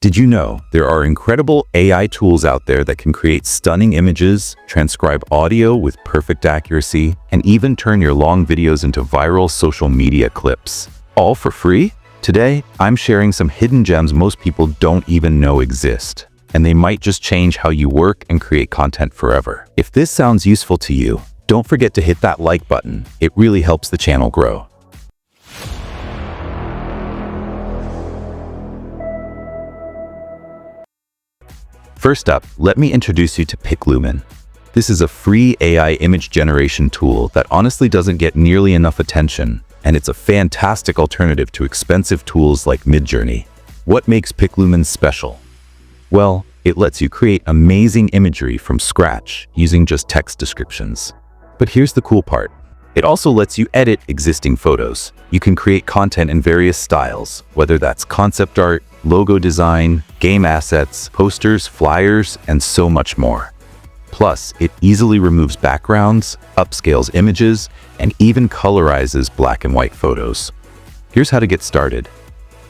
Did you know there are incredible AI tools out there that can create stunning images, transcribe audio with perfect accuracy, and even turn your long videos into viral social media clips? All for free? Today, I'm sharing some hidden gems most people don't even know exist, and they might just change how you work and create content forever. If this sounds useful to you, don't forget to hit that like button. It really helps the channel grow. First up, let me introduce you to PicLumen. This is a free AI image generation tool that honestly doesn't get nearly enough attention, and it's a fantastic alternative to expensive tools like Midjourney. What makes PicLumen special? Well, it lets you create amazing imagery from scratch using just text descriptions. But here's the cool part. It also lets you edit existing photos. You can create content in various styles, whether that's concept art, logo design, game assets, posters, flyers, and so much more. Plus, it easily removes backgrounds, upscales images, and even colorizes black and white photos. Here's how to get started.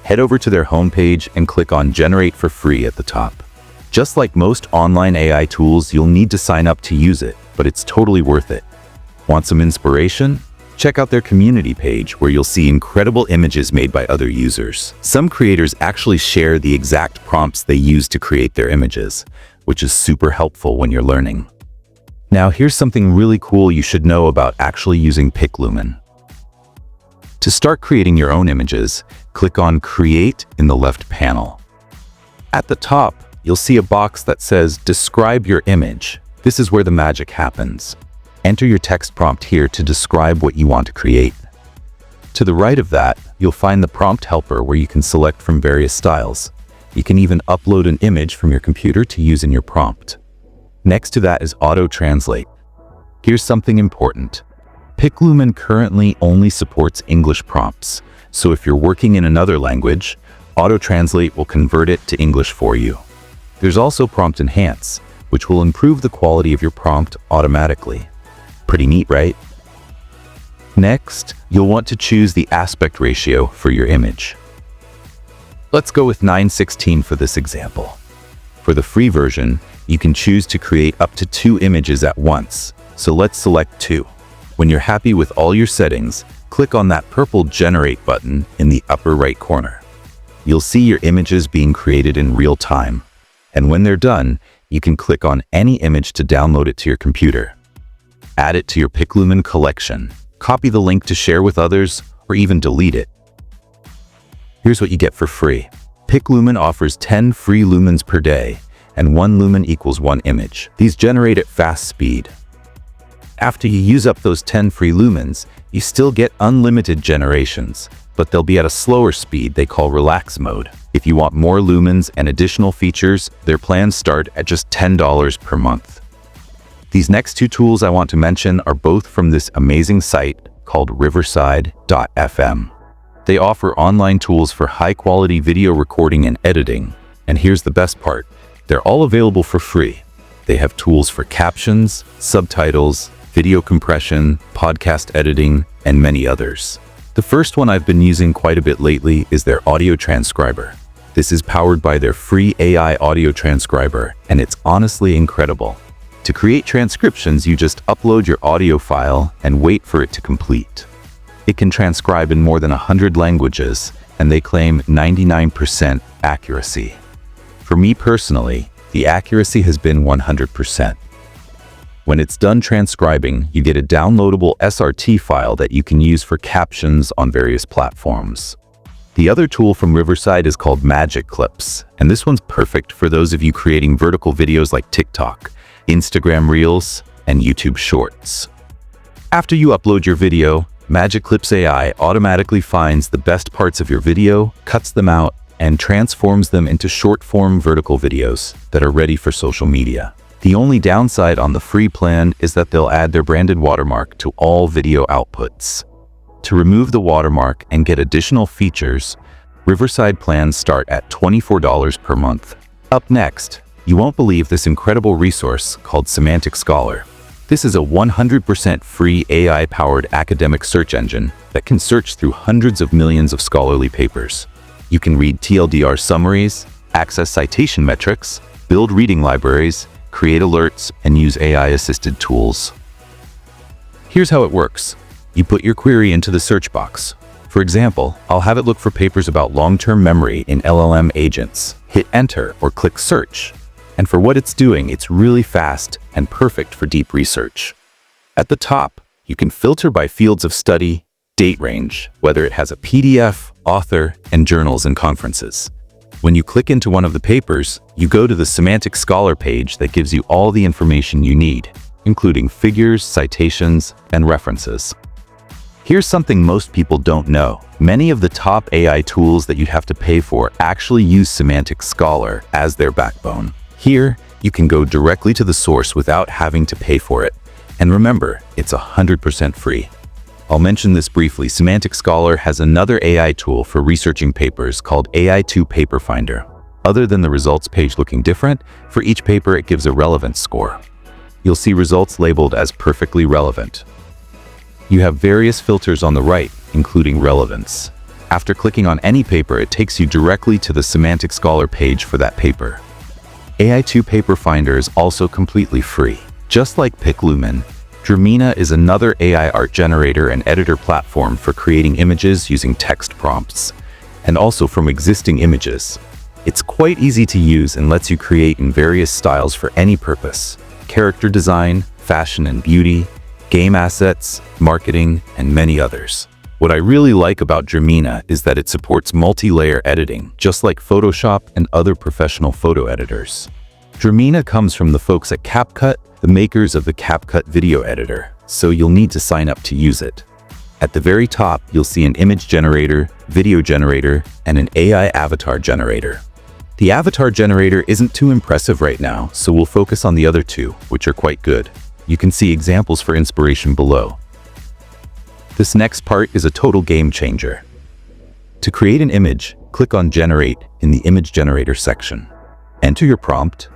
Head over to their homepage and click on Generate for free at the top. Just like most online AI tools, you'll need to sign up to use it, but it's totally worth it. Want some inspiration? Check out their community page where you'll see incredible images made by other users. Some creators actually share the exact prompts they use to create their images, which is super helpful when you're learning. Now, here's something really cool you should know about actually using PicLumen. To start creating your own images, click on Create in the left panel. At the top, you'll see a box that says Describe your image. This is where the magic happens. Enter your text prompt here to describe what you want to create. To the right of that, you'll find the prompt helper where you can select from various styles. You can even upload an image from your computer to use in your prompt. Next to that is Auto Translate. Here's something important. PicLumen currently only supports English prompts, so if you're working in another language, Auto Translate will convert it to English for you. There's also Prompt Enhance, which will improve the quality of your prompt automatically. Pretty neat, right? Next, you'll want to choose the aspect ratio for your image. Let's go with 9:16 for this example. For the free version, you can choose to create up to 2 images at once, so let's select 2. When you're happy with all your settings, click on that purple Generate button in the upper right corner. You'll see your images being created in real time, and when they're done, you can click on any image to download it to your computer. Add it to your PicLumen collection, copy the link to share with others, or even delete it. Here's what you get for free. PicLumen offers 10 free lumens per day, and 1 lumen equals 1 image. These generate at fast speed. After you use up those 10 free lumens, you still get unlimited generations, but they'll be at a slower speed they call relax mode. If you want more lumens and additional features, their plans start at just $10 per month. These next 2 tools I want to mention are both from this amazing site called riverside.fm. They offer online tools for high-quality video recording and editing. And here's the best part. They're all available for free. They have tools for captions, subtitles, video compression, podcast editing, and many others. The first one I've been using quite a bit lately is their audio transcriber. This is powered by their free AI audio transcriber, and it's honestly incredible. To create transcriptions, you just upload your audio file and wait for it to complete. It can transcribe in more than 100 languages, and they claim 99% accuracy. For me personally, the accuracy has been 100%. When it's done transcribing, you get a downloadable SRT file that you can use for captions on various platforms. The other tool from Riverside is called Magic Clips, and this one's perfect for those of you creating vertical videos like TikTok, Instagram Reels, and YouTube Shorts. After you upload your video, Magic Clips AI automatically finds the best parts of your video, cuts them out, and transforms them into short-form vertical videos that are ready for social media. The only downside on the free plan is that they'll add their branded watermark to all video outputs. To remove the watermark and get additional features, Riverside plans start at $24 per month. Up next, you won't believe this incredible resource called Semantic Scholar. This is a 100% free AI-powered academic search engine that can search through hundreds of millions of scholarly papers. You can read TLDR summaries, access citation metrics, build reading libraries, create alerts, and use AI-assisted tools. Here's how it works. You put your query into the search box. For example, I'll have it look for papers about long-term memory in LLM agents. Hit enter or click search. And for what it's doing, it's really fast and perfect for deep research. At the top, you can filter by fields of study, date range, whether it has a PDF, author, and journals and conferences. When you click into one of the papers, you go to the Semantic Scholar page that gives you all the information you need, including figures, citations, and references. Here's something most people don't know. Many of the top AI tools that you'd have to pay for actually use Semantic Scholar as their backbone. Here, you can go directly to the source without having to pay for it. And remember, it's 100% free. I'll mention this briefly. Semantic Scholar has another AI tool for researching papers called AI2 Paper Finder. Other than the results page looking different, for each paper it gives a relevance score. You'll see results labeled as perfectly relevant. You have various filters on the right, including relevance. After clicking on any paper, it takes you directly to the Semantic Scholar page for that paper. AI2 Paper Finder is also completely free. Just like PicLumen, Dreamina is another AI art generator and editor platform for creating images using text prompts, and also from existing images. It's quite easy to use and lets you create in various styles for any purpose: character design, fashion and beauty, game assets, marketing, and many others. What I really like about Dreamina is that it supports multi-layer editing, just like Photoshop and other professional photo editors. Dreamina comes from the folks at CapCut, the makers of the CapCut video editor, so you'll need to sign up to use it. At the very top, you'll see an image generator, video generator, and an AI avatar generator. The avatar generator isn't too impressive right now, so we'll focus on the other two, which are quite good. You can see examples for inspiration below. This next part is a total game changer. To create an image, click on Generate in the Image Generator section. Enter your prompt,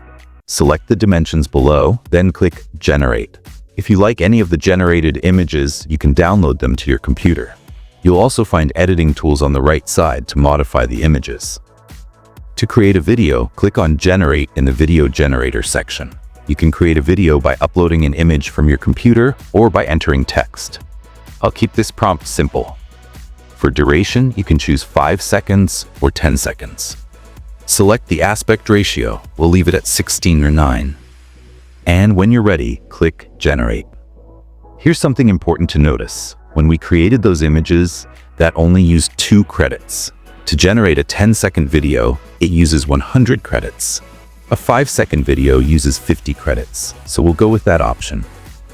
select the dimensions below, then click Generate. If you like any of the generated images, you can download them to your computer. You'll also find editing tools on the right side to modify the images. To create a video, click on Generate in the Video Generator section. You can create a video by uploading an image from your computer or by entering text. I'll keep this prompt simple. For duration, you can choose 5 seconds or 10 seconds. Select the aspect ratio. We'll leave it at 16 or 9. And when you're ready, click Generate. Here's something important to notice. When we created those images, that only used 2 credits. To generate a 10-second video, it uses 100 credits. A 5-second video uses 50 credits, so we'll go with that option.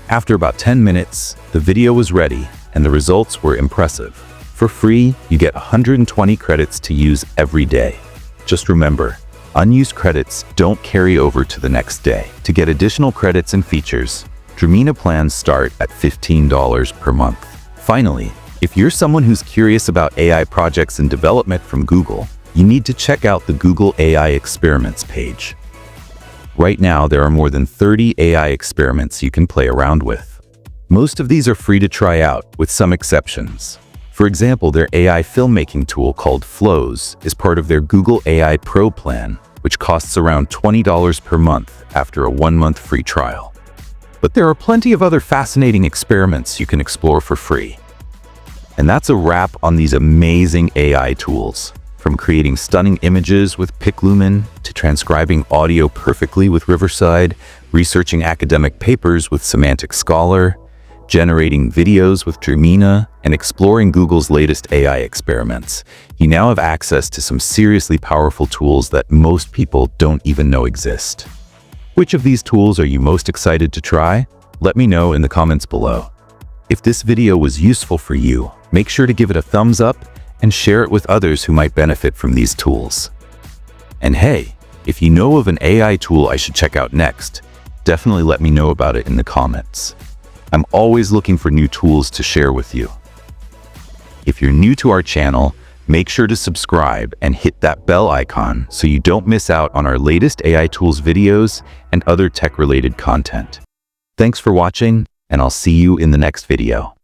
After about 10 minutes, the video was ready and the results were impressive. For free, you get 120 credits to use every day. Just remember, unused credits don't carry over to the next day. To get additional credits and features, Dreamina plans start at $15 per month. Finally, if you're someone who's curious about AI projects and development from Google, you need to check out the Google AI Experiments page. Right now, there are more than 30 AI experiments you can play around with. Most of these are free to try out, with some exceptions. For example, their AI filmmaking tool called Flows is part of their Google AI Pro plan, which costs around $20 per month after a 1-month free trial. But there are plenty of other fascinating experiments you can explore for free. And that's a wrap on these amazing AI tools. From creating stunning images with PicLumen, to transcribing audio perfectly with Riverside, researching academic papers with Semantic Scholar, generating videos with Dreamina, and exploring Google's latest AI experiments, you now have access to some seriously powerful tools that most people don't even know exist. Which of these tools are you most excited to try? Let me know in the comments below. If this video was useful for you, make sure to give it a thumbs up and share it with others who might benefit from these tools. And hey, if you know of an AI tool I should check out next, definitely let me know about it in the comments. I'm always looking for new tools to share with you. If you're new to our channel, make sure to subscribe and hit that bell icon so you don't miss out on our latest AI tools videos and other tech-related content. Thanks for watching, and I'll see you in the next video.